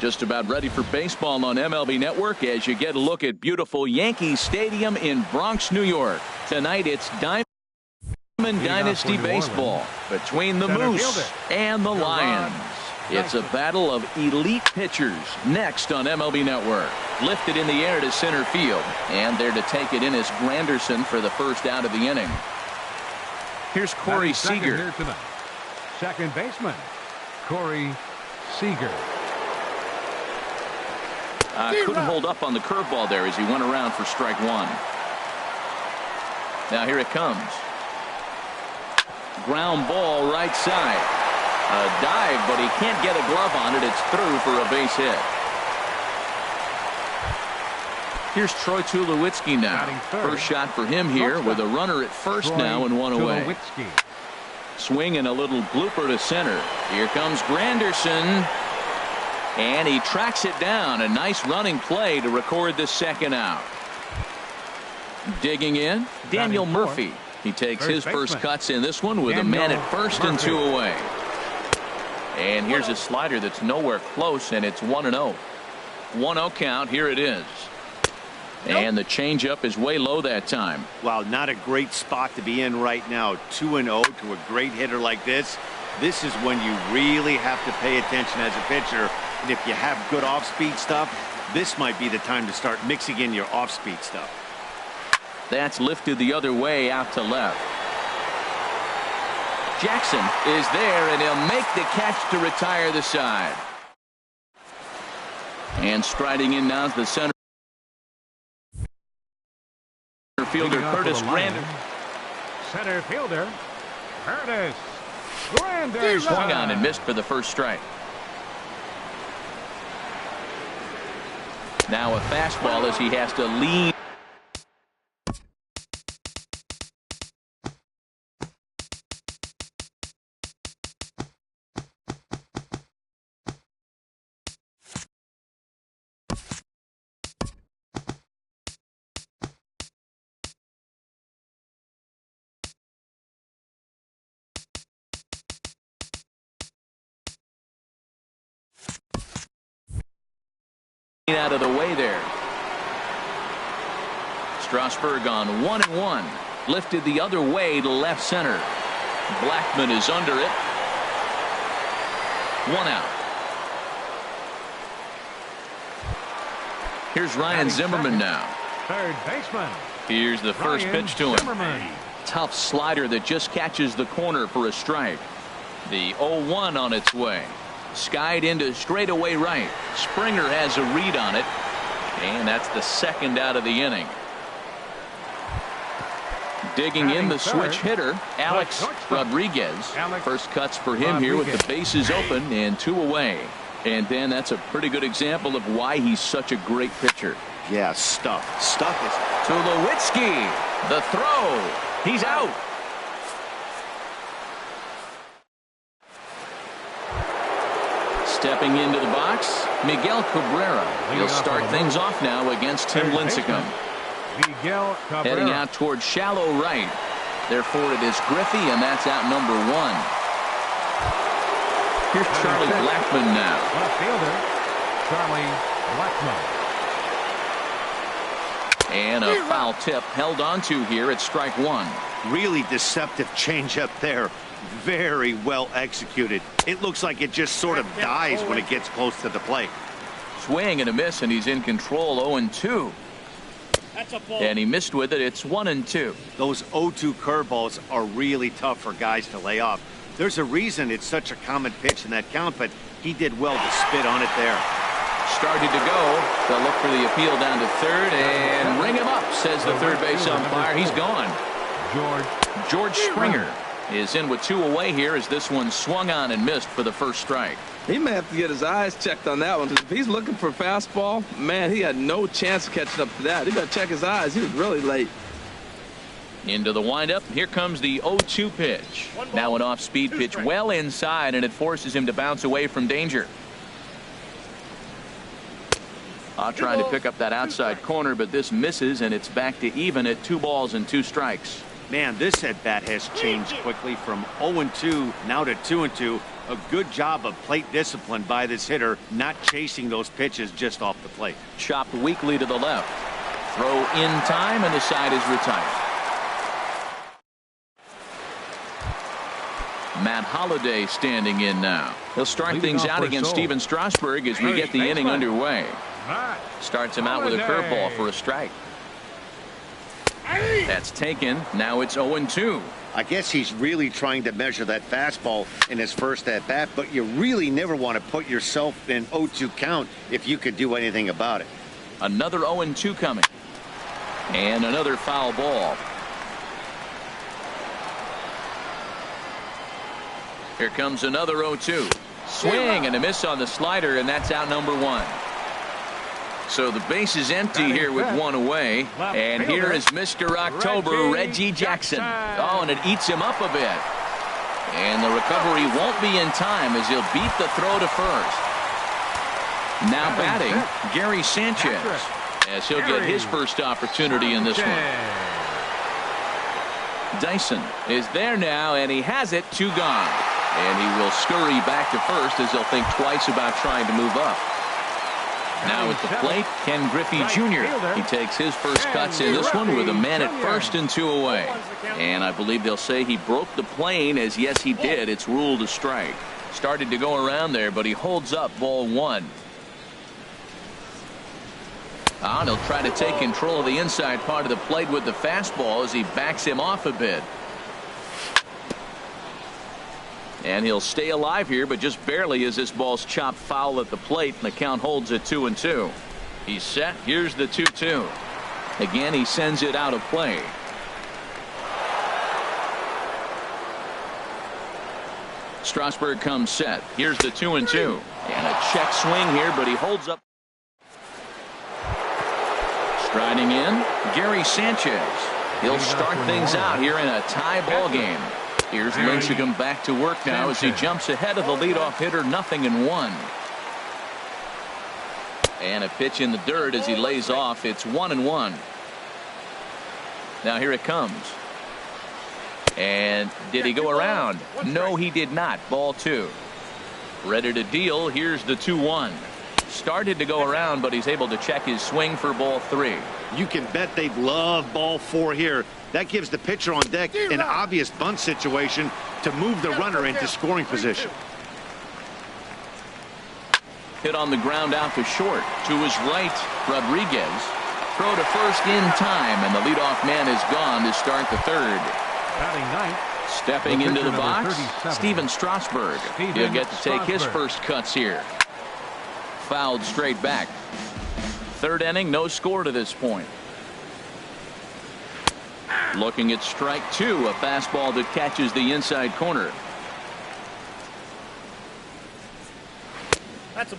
Just about ready for baseball on MLB Network as you get a look at beautiful Yankee Stadium in Bronx, New York. Tonight it's Diamond Dynasty Baseball between the Moose and the Lions. It's a battle of elite pitchers next on MLB Network. Lifted in the air to center field, and there to take it in is Granderson for the first out of the inning. Here's Corey Seager. Second baseman, Corey Seager. Couldn't hold up on the curveball there as he went around for strike one. Now here it comes. Ground ball right side. A dive, but he can't get a glove on it. It's through for a base hit. Here's Troy Tulowitzki now. First shot for him here with a runner at first now and one away. Swing and a little blooper to center. Here comes Granderson. And he tracks it down. A nice running play to record the second out. Digging in, Daniel Murphy. He takes his first cuts in this one with a man at first and two away. And here's a slider that's nowhere close, and it's 1-0. 1-0 count. Here it is. And the changeup is way low that time. Wow, not a great spot to be in right now. 2-0 to a great hitter like this. This is when you really have to pay attention as a pitcher. And if you have good off-speed stuff, this might be the time to start mixing in your off-speed stuff. That's lifted the other way out to left. Jackson is there, and he'll make the catch to retire the side. And striding in now is the center fielder Curtis Granderson. Center fielder Curtis Granderson. Swung on and missed for the first strike. Now a fastball as he has to lean. Out of the way there. Strasburg on 1-1. Lifted the other way to left center. Blackman is under it. One out. Here's Ryan Zimmerman now. Third baseman. Here's the first pitch to him. Tough slider that just catches the corner for a strike. The 0-1 on its way. Skied into straightaway right. Springer has a read on it, and that's the second out of the inning. Digging in the switch hitter, Alex Rodriguez. First cuts for him here with the bases open and two away. And then that's a pretty good example of why he's such a great pitcher. Yeah, stuff is. Tulowitzki, the throw. He's out. Stepping into the box, Miguel Cabrera. He'll start things off now against Tim Lincecum. Heading out toward shallow right. Therefore, it is Griffey, and that's out number one. Here's Charlie Blackmon now. Left fielder, Charlie Blackmon. And a foul tip held onto here at strike one. Really deceptive changeup there. Very well executed. It looks like it just sort of dies when it gets close to the plate. Swing and a miss, and he's in control. 0-2. And he missed with it. It's 1-2. Those 0-2 curveballs are really tough for guys to lay off. There's a reason it's such a common pitch in that count, but he did well to spit on it there. Started to go. They'll look for the appeal down to third and ring him up, says the third base umpire. He's gone. George Springer is in with two away here as this one swung on and missed for the first strike. He may have to get his eyes checked on that one. If he's looking for a fastball, man, he had no chance of catching up to that. He got to check his eyes. He was really late. Into the windup. Here comes the 0-2 pitch. Now an off-speed pitch well inside, and it forces him to bounce away from danger. Trying to pick up that outside corner, but this misses, and it's back to even at 2 balls and 2 strikes. Man, this at-bat has changed quickly from 0-2 now to 2-2. A good job of plate discipline by this hitter, not chasing those pitches just off the plate. Chopped weakly to the left. Throw in time, and the side is retired. Matt Holliday standing in now. He'll start things out against Steven Strasburg as we get the inning underway. Starts him out with a curveball for a strike. That's taken. Now it's 0-2. I guess he's really trying to measure that fastball in his first at bat, but you really never want to put yourself in 0-2 count if you could do anything about it. Another 0-2 coming. And another foul ball. Here comes another 0-2. Swing and a miss on the slider, and that's out number 1. So the base is empty here with one away. And here is Mr. October, Reggie Jackson. Oh, and it eats him up a bit. And the recovery won't be in time as he'll beat the throw to first. Now batting, Gary Sanchez, as he'll get his first opportunity in this one. Dyson is there now, and he has it, 2 gone. And he will scurry back to first as he'll think twice about trying to move up. Now at the plate, Ken Griffey Jr. He takes his first cuts in this one with a man at first and 2 away. And I believe they'll say he broke the plane, as yes he did. It's ruled a strike. Started to go around there, but he holds up ball 1. And he'll try to take control of the inside part of the plate with the fastball as he backs him off a bit. And he'll stay alive here, but just barely as this ball's chopped foul at the plate, and the count holds at 2-2. He's set. Here's the 2-2. Again, he sends it out of play. Strasburg comes set. Here's the 2-2. And a check swing here, but he holds up. Striding in, Gary Sanchez. He'll start things out here in a tie ball game. Here's Lincecum back to work now as he jumps ahead of the leadoff hitter, 0-1. And a pitch in the dirt as he lays off. It's 1-1. Now here it comes. And did he go around? No, he did not. Ball 2. Ready to deal. Here's the 2-1. Started to go around, but he's able to check his swing for ball 3. You can bet they'd love ball 4 here. That gives the pitcher on deck an obvious bunt situation to move the runner into scoring position. Hit on the ground out to short. To his right, Rodriguez. Throw to first in time, and the leadoff man is gone to start the 3rd. Stepping into the box, Steven Strasburg. He'll get to take his first cuts here. Fouled straight back. 3rd inning, no score to this point. Looking at strike 2, a fastball that catches the inside corner.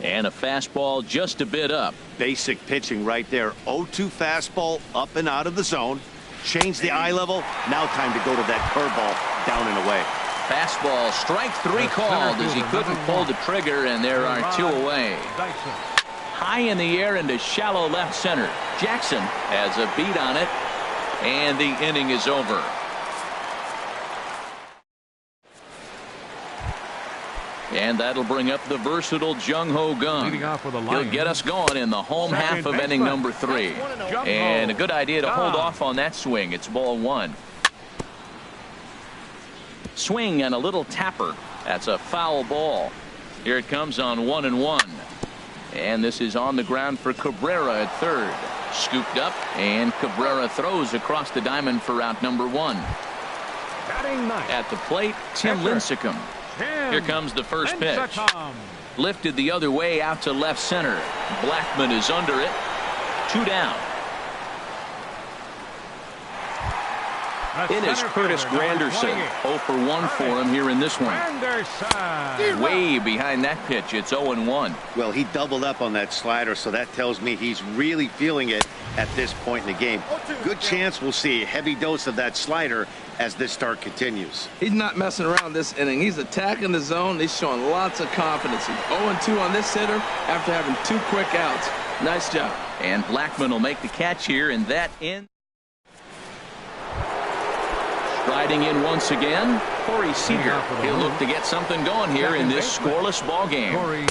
And a fastball just a bit up. Basic pitching right there. 0-2 fastball up and out of the zone. Change the eye level. Now time to go to that curveball down and away. Fastball, strike 3 called as he couldn't pull the trigger, and there are 2 away. High in the air into shallow left center. Jackson has a beat on it, and the inning is over. And that'll bring up the versatile Jung Ho Kang. He'll get us going in the home half of inning number 3. And a good idea to hold off on that swing. It's ball 1. Swing and a little tapper. That's a foul ball. Here it comes on 1-1. And this is on the ground for Cabrera at 3rd. Scooped up, and Cabrera throws across the diamond for out number 1. At the plate, Tim Lincecum. Here comes the first pitch. Lifted the other way out to left center. Blackman is under it. 2 down. It is Curtis Granderson. 0 for 1 for him here in this one. Way behind that pitch. It's 0-1. Well, he doubled up on that slider, so that tells me he's really feeling it at this point in the game. Good chance we'll see a heavy dose of that slider as this start continues. He's not messing around this inning. He's attacking the zone. He's showing lots of confidence. He's 0-2 on this hitter after having 2 quick outs. Nice job. And Blackman will make the catch here, and that ends. Riding in once again, Corey Seager. He'll look to get something going here in this scoreless ball game. Corey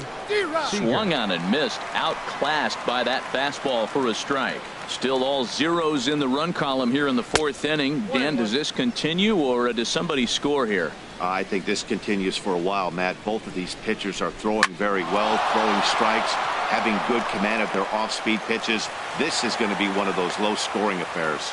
Swung on and missed, outclassed by that fastball for a strike. Still all zeros in the run column here in the fourth inning. Dan, does this continue or does somebody score here? I think this continues for a while, Matt. Both of these pitchers are throwing very well, throwing strikes, having good command of their off-speed pitches. This is going to be one of those low-scoring affairs.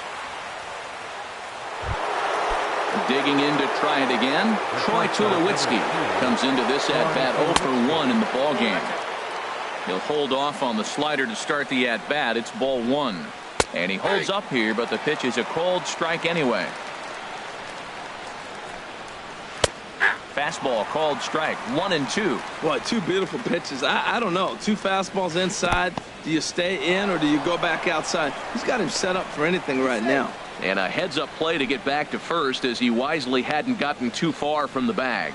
Digging in to try it again, Troy Tulowitzki comes into this at-bat 0 for 1 in the ball game. He'll hold off on the slider to start the at-bat. It's ball 1. And he holds up here, but the pitch is a cold strike anyway. Fastball called strike. 1-2. Boy, two beautiful pitches. I don't know. Two fastballs inside. Do you stay in or do you go back outside? He's got him set up for anything right now. And a heads-up play to get back to first as he wisely hadn't gotten too far from the bag.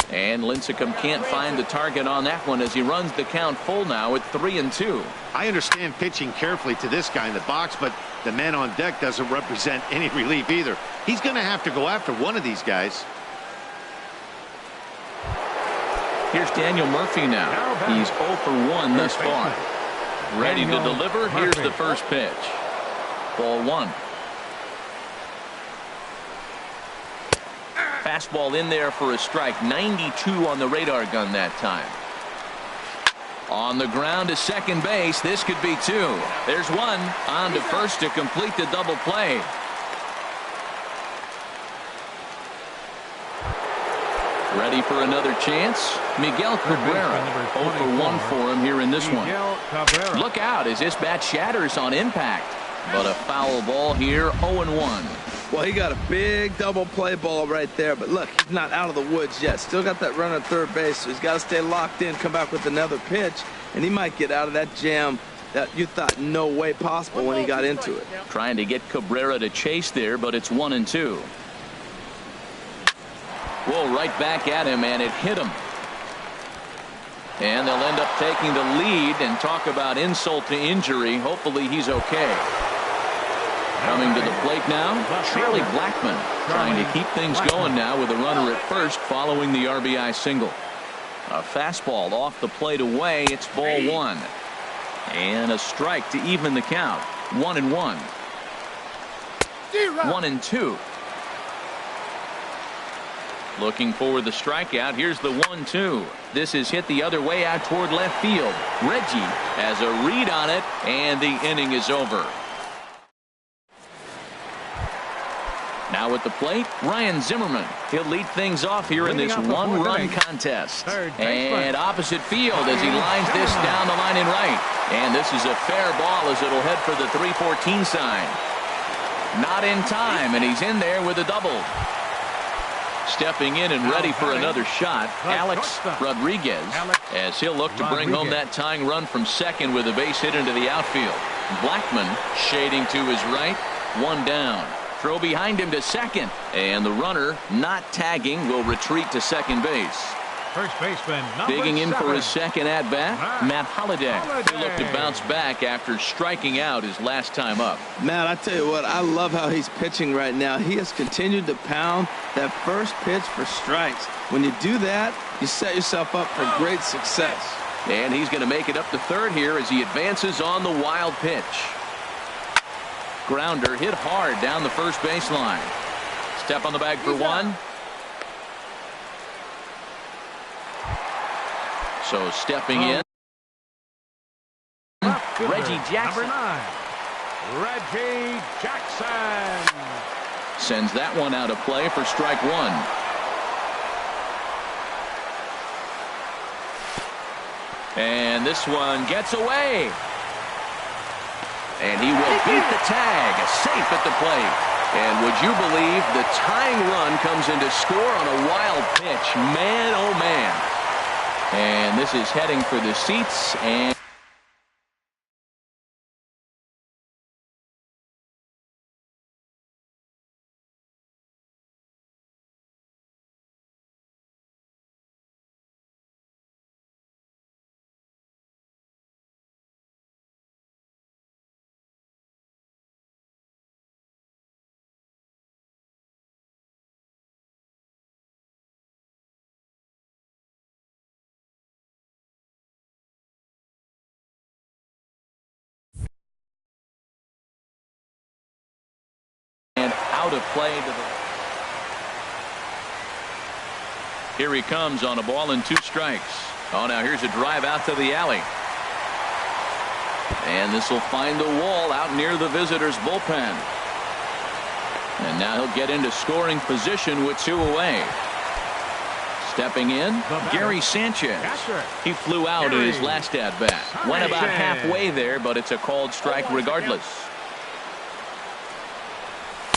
And Lincecum can't find the target on that one as he runs the count full now at 3-2. I understand pitching carefully to this guy in the box, but the man on deck doesn't represent any relief either. He's going to have to go after one of these guys. Here's Daniel Murphy now. He's 0 for 1 thus far. Ready to deliver. Here's the first pitch. Ball 1. Fastball in there for a strike. 92 on the radar gun that time. On the ground to second base. This could be 2. There's 1. On to first to complete the double play. Ready for another chance. Miguel Cabrera 0 for 1 for him here in this one. Look out as this bat shatters on impact. But a foul ball here. 0-1. Well, he got a big double play ball right there. But look, he's not out of the woods yet. Still got that run at third base. So he's got to stay locked in, come back with another pitch. And he might get out of that jam that you thought no way possible when he got into it. Trying to get Cabrera to chase there, but it's 1-2. Whoa, right back at him, and it hit him. And they'll end up taking the lead and talk about insult to injury. Hopefully he's okay. Coming to the plate now, Charlie Blackmon trying to keep things going now with a runner at first following the RBI single. A fastball off the plate away. It's ball 1. And a strike to even the count. 1-1. 1-2. Looking for the strikeout. Here's the 1-2. This is hit the other way out toward left field. Reggie has a read on it, and the inning is over. Now at the plate, Ryan Zimmerman. He'll lead things off here in this one-run contest. And opposite field as he lines this down the line in right. And this is a fair ball as it'll head for the 314 sign. Not in time, and he's in there with a double. Stepping in and ready for another shot, Alex Rodriguez, as he'll look to bring home that tying run from second with a base hit into the outfield. Blackmon shading to his right, 1 down. Throw behind him to second, and the runner not tagging will retreat to second base. First baseman, digging in 7. for his second at-bat, Matt Holliday. He'll look to bounce back after striking out his last time up. Matt, I tell you what, I love how he's pitching right now. He has continued to pound that first pitch for strikes. When you do that, you set yourself up for great success. And he's going to make it up to third here as he advances on the wild pitch. Grounder hit hard down the first baseline. Step on the bag for 1. So stepping in, Reggie Jackson. Number 9, Reggie Jackson. Sends that one out of play for strike 1. And this one gets away. And he will beat the tag, safe at the plate. And would you believe the tying run comes in to score on a wild pitch? Man, oh man. And this is heading for the seats. And to play to the. Here he comes on a ball and 2 strikes. Oh, now here's a drive out to the alley. And this will find the wall out near the visitors' bullpen. And now he'll get into scoring position with 2 away. Stepping in, Gary Sanchez. He flew out in his last at-bat. Went about halfway there, but it's a called strike regardless.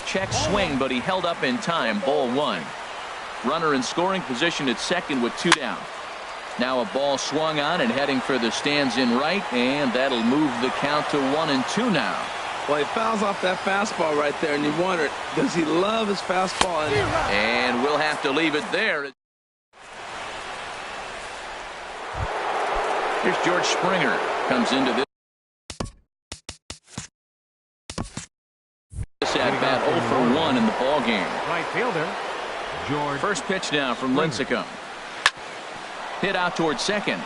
Check swing, but he held up in time. Ball 1. Runner in scoring position at second with 2 down. Now a ball swung on and heading for the stands in right, and that'll move the count to 1-2 now. Well, he fouls off that fastball right there, and you wonder, does he love his fastball? And we'll have to leave it there. Here's George Springer. Comes into this at-bat 0 for 1 in the ball game. Right fielder, George. First pitch now from Lincecum. Hit out towards second.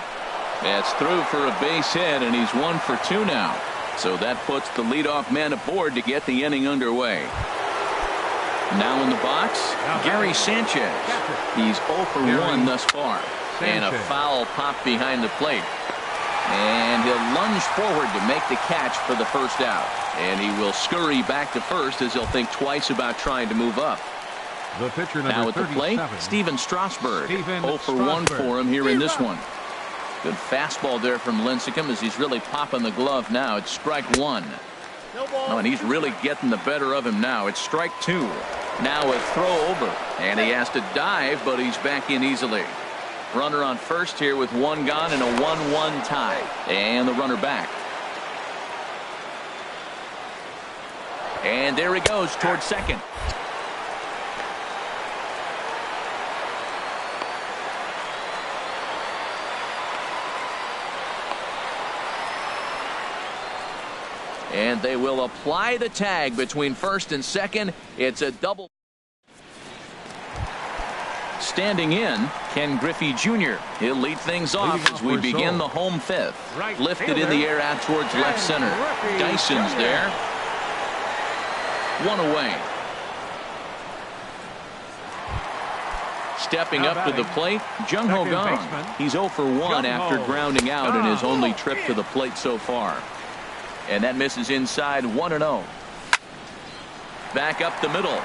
That's through for a base hit, and he's 1 for 2 now. So that puts the leadoff man aboard to get the inning underway. Now in the box, Gary Sanchez. He's 0 for 1 thus far. And a foul pop behind the plate. And he'll lunge forward to make the catch for the first out. And he will scurry back to first as he'll think twice about trying to move up. The pitcher number now at the plate, Steven Strasburg. 0 for 1 for him here in this one. Good fastball there from Lincecum as he's really popping the glove now. It's strike 1. Oh, and he's really getting the better of him now. It's strike 2. Now a throw over. And he has to dive, but he's back in easily. Runner on first here with 1 gone and a 1-1 tie. And the runner back. And there he goes towards second. And they will apply the tag between first and second. It's a double. Standing in, Ken Griffey Jr. He'll lead things off as we begin the home 5th. Lifted in the air out towards left center. Dyson's there. 1 away. Stepping up to the plate, Jung Ho Kang. He's 0 for 1 after grounding out in his only trip to the plate so far. And that misses inside 1-0. Back up the middle.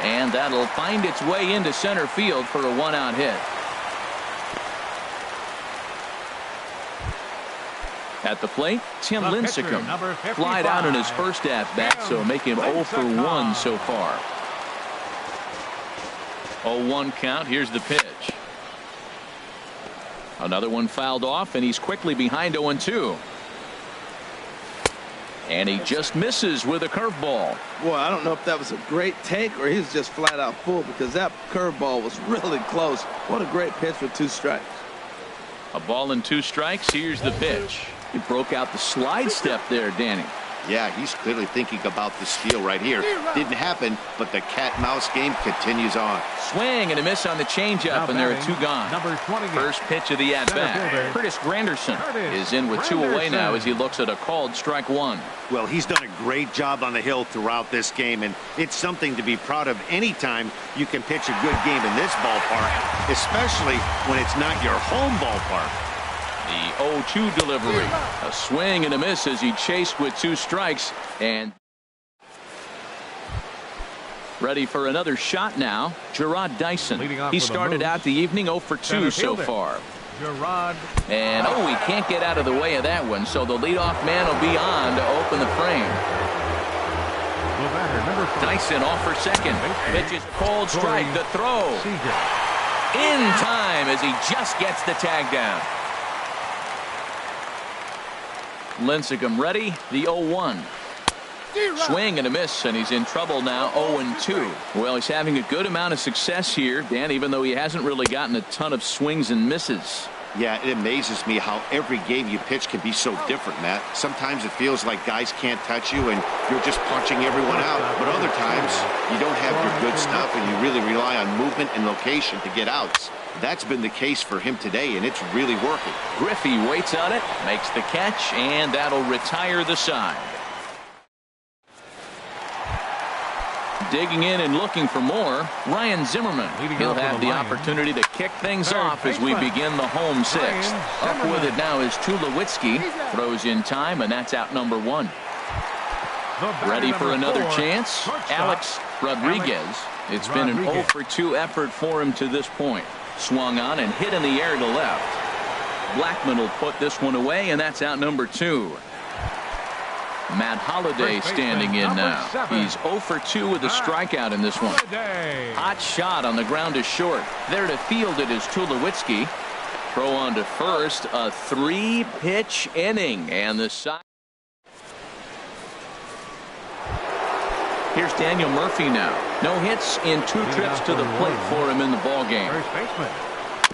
And that'll find its way into center field for a 1-out hit. At the plate, Tim Lincecum. Flied out in his first at-bat, so make him 0 for 1 so far. 0-1 count. Here's the pitch. Another one fouled off, and he's quickly behind 0-2. And he just misses with a curveball. Boy, I don't know if that was a great take or he was just flat out full, because that curveball was really close. What a great pitch with 2 strikes. A ball and 2 strikes. Here's the pitch. He broke out the slide step there, Danny. Yeah, he's clearly thinking about the steal right here. Didn't happen, but the cat-mouse game continues on. Swing and a miss on the changeup, and there are 2 gone. Number 20. First pitch of the at-bat. Curtis Granderson is in with 2 away now as he looks at a called strike 1. Well, he's done a great job on the hill throughout this game, and it's something to be proud of anytime you can pitch a good game in this ballpark, especially when it's not your home ballpark. The 0-2 delivery. A swing and a miss as he chased with 2 strikes. And ready for another shot now, Jarrod Dyson. He started out the evening 0 for 2 so far. Jarrod. And he can't get out of the way of that one, so the leadoff man will be on to open the frame. Dyson off for second. Pitches cold strike. The throw. In time as he just gets the tag down. Lincecum ready, the 0-1. Swing and a miss, and he's in trouble now, 0-2. Well, he's having a good amount of success here, Dan, even though he hasn't really gotten a ton of swings and misses. Yeah, it amazes me how every game you pitch can be so different, Matt. Sometimes it feels like guys can't touch you and you're just punching everyone out. But other times, you don't have your good stuff and you really rely on movement and location to get outs. That's been the case for him today, and it's really working. Griffey waits on it, makes the catch, and that'll retire the side. Digging in and looking for more, Ryan Zimmerman. He'll off for have the the Lions. opportunity to kick things Third off as we baseman, begin the home sixth. Ryan Up with Zimmerman. it now is Tulowitzki. Throws in time, and that's out number 1. The batter, Ready for number another 4, chance? shortstop, Alex Rodriguez. It's been an 0 Rodriguez. for 2 effort for him to this point. Swung on and hit in the air to left. Blackman will put this one away, and that's out number 2. Matt Holliday First standing in baseman, now. number 7. He's 0 for 2 with a strikeout in this one. Holliday. Hot shot on the ground is short. There to field it is Tulowitzki. Throw on to first. A 3-pitch inning, and the side. Here's Daniel Murphy now. No hits in 2 trips to the plate for him in the ball game. First baseman.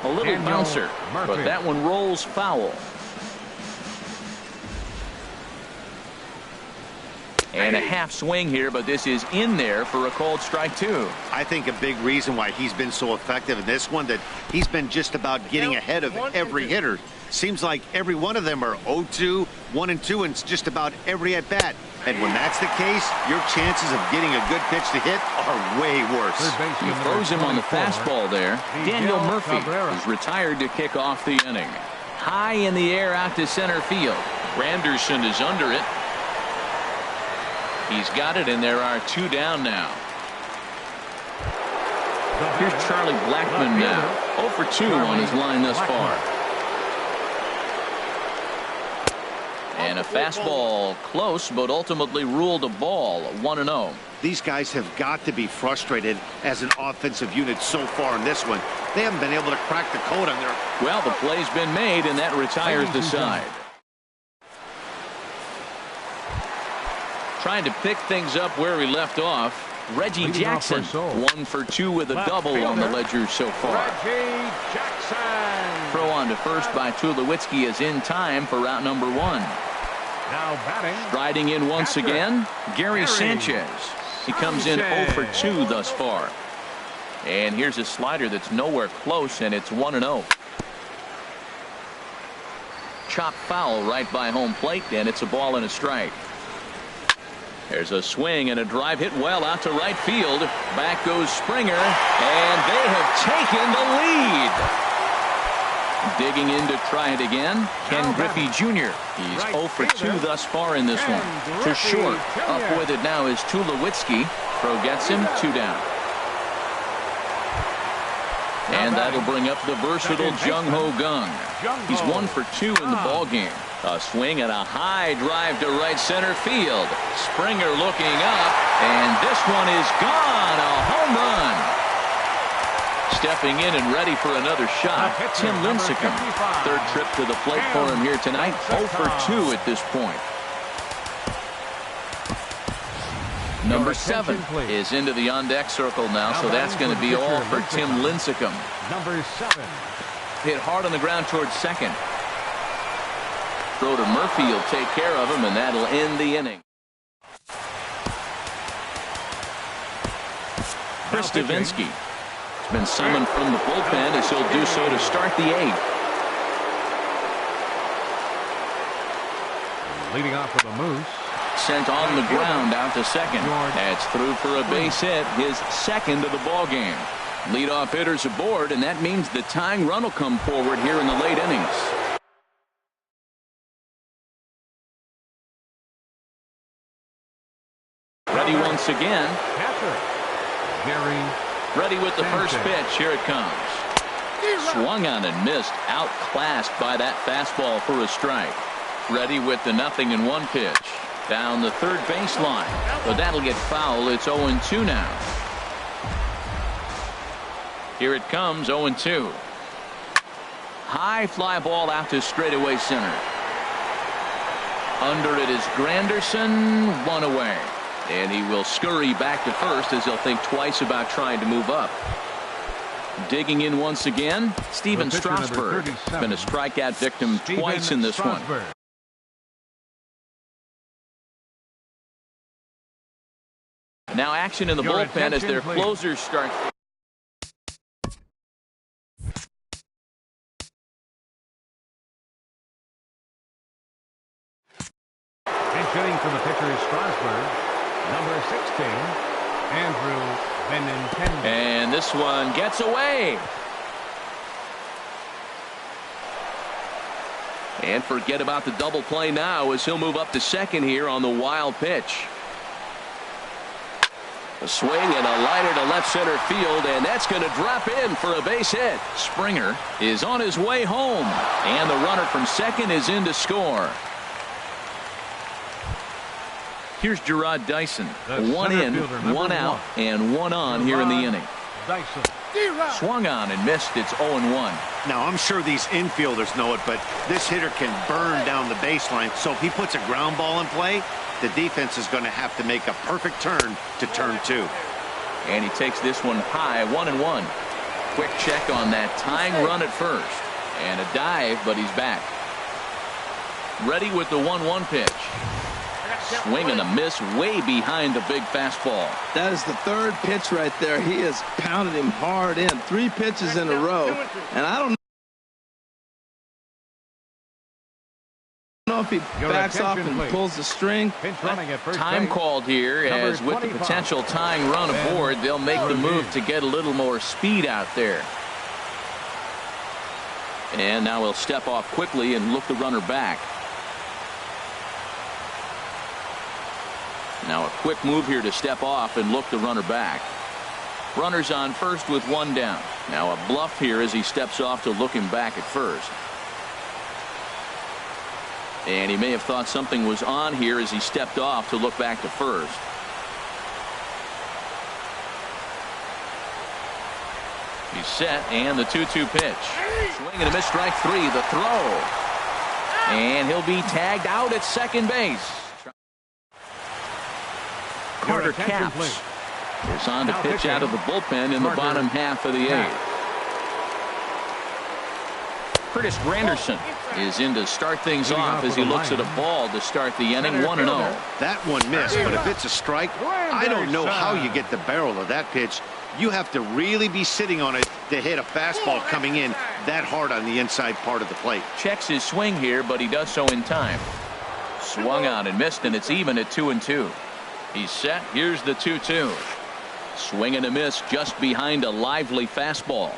A little Daniel bouncer, Murphy. but that one rolls foul. And a half swing here, but this is in there for a called strike 2. I think a big reason why he's been so effective in this one, that he's been just about getting ahead of every hitter. Seems like every one of them are 0-2, 1-2, and just about every at-bat. And when that's the case, your chances of getting a good pitch to hit are way worse. Third baseman, He throws him on the 24, fastball there. Daniel Miguel Murphy Cabrera. is retired to kick off the inning. High in the air out to center field. Granderson is under it. He's got it, and there are 2 down now. Here's Charlie Blackman now. 0 for 2 on his line thus far. And a fastball close, but ultimately ruled a ball. 1-0. These guys have got to be frustrated as an offensive unit so far in this one. They haven't been able to crack the code on their... Well, the play's been made, and that retires the side. Trying to pick things up where we left off. Reggie Leading off for Jackson, Seoul. 1 for 2 with a Left double on the fielder, ledger so far. Reggie Jackson. Throw on to first by Tulowitzki is in time for route number 1. Now batting. Riding in once Catcher, again, Gary Gary Sanchez. He comes in 0 for 2 Sanchez. thus far. And here's a slider that's nowhere close, and it's 1-0. Chop foul right by home plate, and it's a ball and a strike. There's a swing and a drive hit well out to right field. Back goes Springer, and they have taken the lead. Digging in to try it again, Ken Griffey Jr. He's Right 0 for 2 fielder, thus far in this Ken one. To Griffey short. Jr. Up with it now is Tulowitzki. Throw gets him, 2 down. And that'll bring up the versatile Jung Ho Gung. He's 1 for 2 in the ball game. A swing and a high drive to right center field. Springer looking up, and this one is gone. A home run. Stepping in and ready for another shot, Tim Lincecum. 3rd trip to the plate for him here tonight. 0 for 2 at this point. Number 7 is into the on-deck circle now, so that's going to be all for Tim Lincecum. Number 7. Hit hard on the ground towards second. Throw to Murphy, will take care of him, and that'll end the inning. Chris Davinsky has been summoned from the bullpen as he'll do so to start the 8th. Leading off for the Moose. Sent on the ground out to second. That's through for a base hit, his 2nd of the ball game. Leadoff hitters aboard, and that means the tying run will come forward here in the late innings. Ready once again. Catcher, Gary. Ready with the first Sanchez. pitch. Here it comes. Swung on and missed. Outclassed by that fastball for a strike. Ready with the 0-1 pitch. Down the 3rd baseline. But that'll get foul. It's 0-2 now. Here it comes, 0-2. High fly ball out to straightaway center. Under it is Granderson. 1 away. And he will scurry back to first as he'll think twice about trying to move up. Digging in once again, Steven The pitcher, number Strasburg. 37. Been a strikeout victim twice in this one. Strasburg. Now action in the Your bullpen as attention, their please. closers start. Pinch hitting for the pitcher is Strasburg. Number 16. Andrew Benintendi. And this one gets away. And forget about the double play now as he'll move up to second here on the wild pitch. A swing and a liner to left center field, and that's going to drop in for a base hit. Springer is on his way home, and the runner from second is in to score. Here's Gerard Dyson. One in, one out, and one on here in the inning. Dyson. Swung on and missed. It's 0-1. Now, I'm sure these infielders know it, but this hitter can burn down the baseline. So if he puts a ground ball in play, the defense is going to have to make a perfect turn to turn two. And he takes this one high, 1-1. Quick check on that tying run at first. And a dive, but he's back. Ready with the 1-1 pitch. Swing and a miss way behind the big fastball. That is the third pitch right there. He has pounded him hard in. 3 pitches in a row. And I don't know if he backs off and pulls the string. Time called here, as with the potential tying run aboard, they'll make the move to get a little more speed out there. And now he'll step off quickly and look the runner back. Now a quick move here to step off and look the runner back. Runners on first with one down. Now a bluff here as he steps off to look him back at first. And he may have thought something was on here as he stepped off to look back to first. He's set, and the 2-2 pitch. Swing and a miss, strike 3, the throw. And he'll be tagged out at second base. Carter Capps is on to pitch out of the bullpen in the bottom half of the 8th. Curtis Granderson is in to start things off as he looks at a ball to start the inning. 1-0. That one missed, but if it's a strike, I don't know how you get the barrel of that pitch. You have to really be sitting on it to hit a fastball coming in that hard on the inside part of the plate. Checks his swing here, but he does so in time. Swung on and missed, and it's even at 2-2. He's set. Here's the 2-2. Swing and a miss just behind a lively fastball.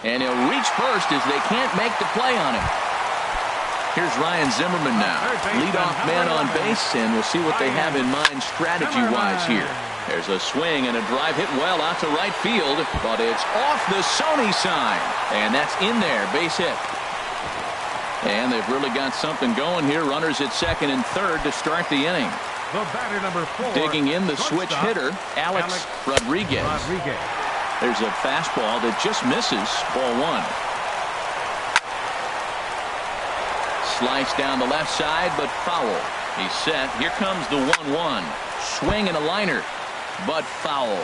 And he'll reach first as they can't make the play on him. Here's Ryan Zimmerman now. Leadoff man on base, and we'll see what they have in mind strategy-wise here. There's a swing and a drive hit well out to right field, but it's off the Sony sign. And that's in there, base hit. And they've really got something going here. Runners at second and third to start the inning. The batter, number 4. Digging in the switch hitter, Alex Rodriguez. There's a fastball that just misses, ball 1. Slice down the left side, but foul. He's set. Here comes the 1-1. Swing and a liner, but foul.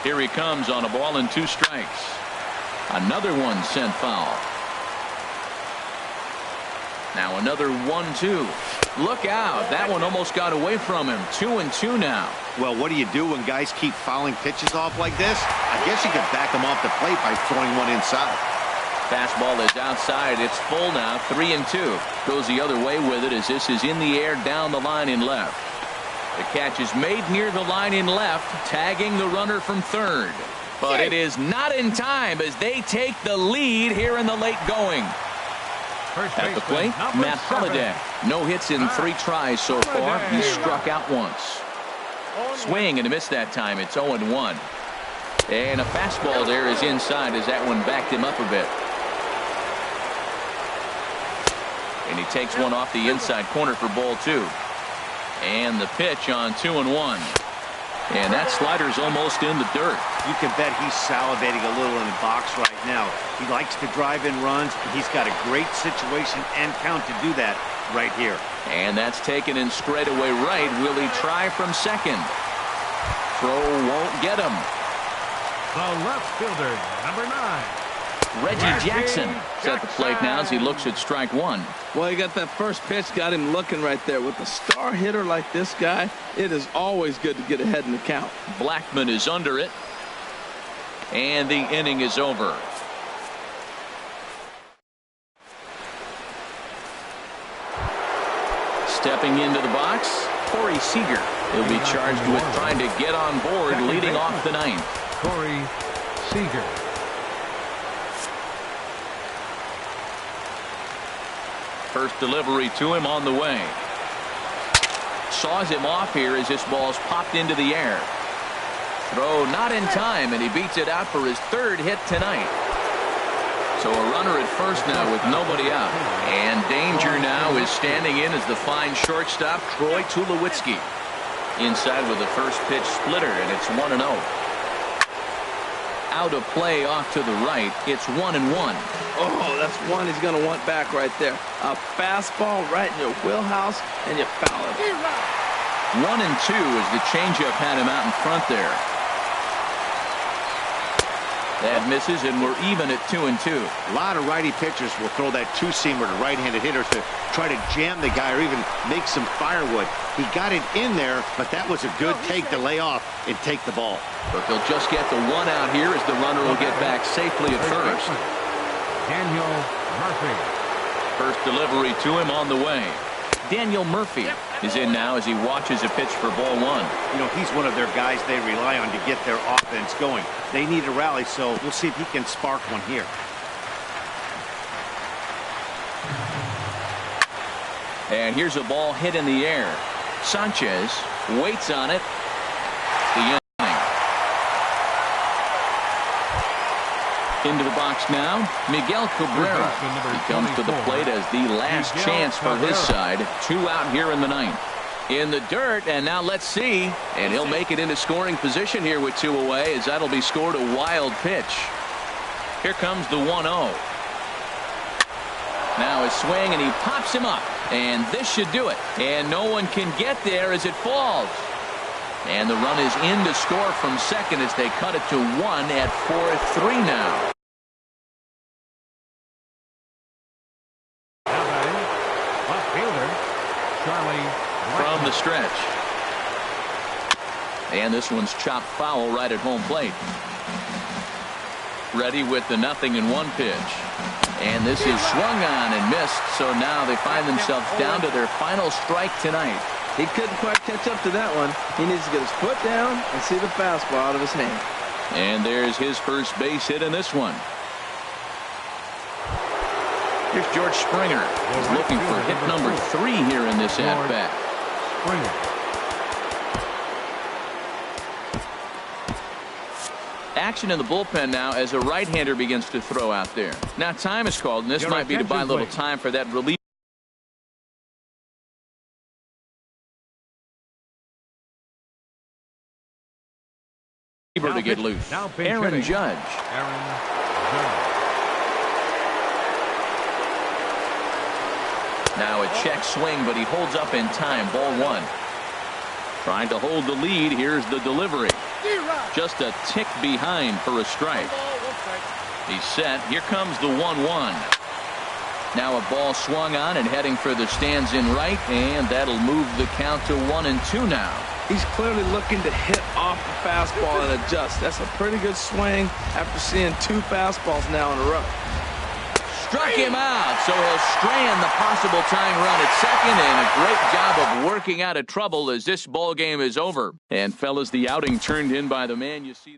Here he comes on a ball and 2 strikes. Another one sent foul. Now another 1-2. Look out. That one almost got away from him. 2-2 now. Well, what do you do when guys keep fouling pitches off like this? I guess you could back them off the plate by throwing one inside. Fastball is outside. It's full now. 3-2. Goes the other way with it as this is in the air down the line in left. The catch is made near the line in left, tagging the runner from third. But it is not in time as they take the lead here in the late going. At the plate, Matt Holliday. No hits in 3 tries so far. He struck out once. Swing and a miss that time. It's 0-1. And a fastball there is inside as that one backed him up a bit. And he takes one off the inside corner for ball 2. And the pitch on 2-1. And that slider's almost in the dirt. You can bet he's salivating a little in the box right now. He likes to drive in runs, and he's got a great situation and count to do that right here. And that's taken in straightaway right. Will he try from second? Throw won't get him. The left fielder, number 9. Reggie Jackson is at the plate now as he looks at strike 1. Well, he got that first pitch, got him looking right there. With a star hitter like this guy, it is always good to get ahead in the count. Blackman is under it. And the inning is over. Stepping into the box, Corey Seager. He'll be charged with trying to get on board leading off the ninth. Corey Seager. First delivery to him on the way. Saws him off here as this ball's popped into the air. Throw not in time, and he beats it out for his third hit tonight. So a runner at first now with nobody out. And danger now is standing in as the fine shortstop, Troy Tulowitzki. Inside with the first pitch splitter, and it's 1-0. Out of play off to the right. It's 1-1. Oh, that's one he's going to want back right there. A fastball right in your wheelhouse, and you foul it. 1-2 as the changeup had him out in front there. That misses, and we're even at 2-2. A lot of righty pitchers will throw that two-seamer to right-handed hitters to try to jam the guy or even make some firewood. He got it in there, but that was a good take to lay off and take the ball. But they'll just get the one out here as the runner will get back safely at first. Daniel Murphy. First delivery to him on the way. Daniel Murphy is in now as he watches a pitch for ball one. You know, he's one of their guys they rely on to get their offense going. They need a rally, so we'll see if he can spark one here. And here's a ball hit in the air. Sanchez waits on it. The inning. Into the box now, Miguel Cabrera. He comes to the plate as the last chance for his side. 2 out here in the ninth. In the dirt, and now let's see. And he'll make it into scoring position here with 2 away, as that'll be scored a wild pitch. Here comes the 1-0. Now a swing, and he pops him up. And this should do it. And no one can get there as it falls. And the run is in to score from second as they cut it to 1 at 4-3 now. Left fielder, Charlie From the stretch. And this one's chopped foul right at home plate. Ready with the 0-1 pitch. And this is swung on and missed. So now they find themselves down to their final strike tonight. He couldn't quite catch up to that one. He needs to get his foot down and see the fastball out of his hand. And there's his first base hit in this one. Here's George Springer. He's looking for hit number 3 here in this at-bat. Springer. Action in the bullpen now as a right-hander begins to throw out there. Now time is called, and this might be to buy a little time for that relief to get loose. Aaron Judge. Now a check swing, but he holds up in time. Ball 1. Trying to hold the lead. Here's the delivery. Just a tick behind for a strike. He's set. Here comes the 1-1. Now a ball swung on and heading for the stands in right, and that'll move the count to 1-2 now. He's clearly looking to hit off the fastball and adjust. That's a pretty good swing after seeing 2 fastballs now in a row. Struck him out, so he'll strand the possible tying run at second, and a great job of working out of trouble as this ball game is over. And fellas, the outing turned in by the man you see.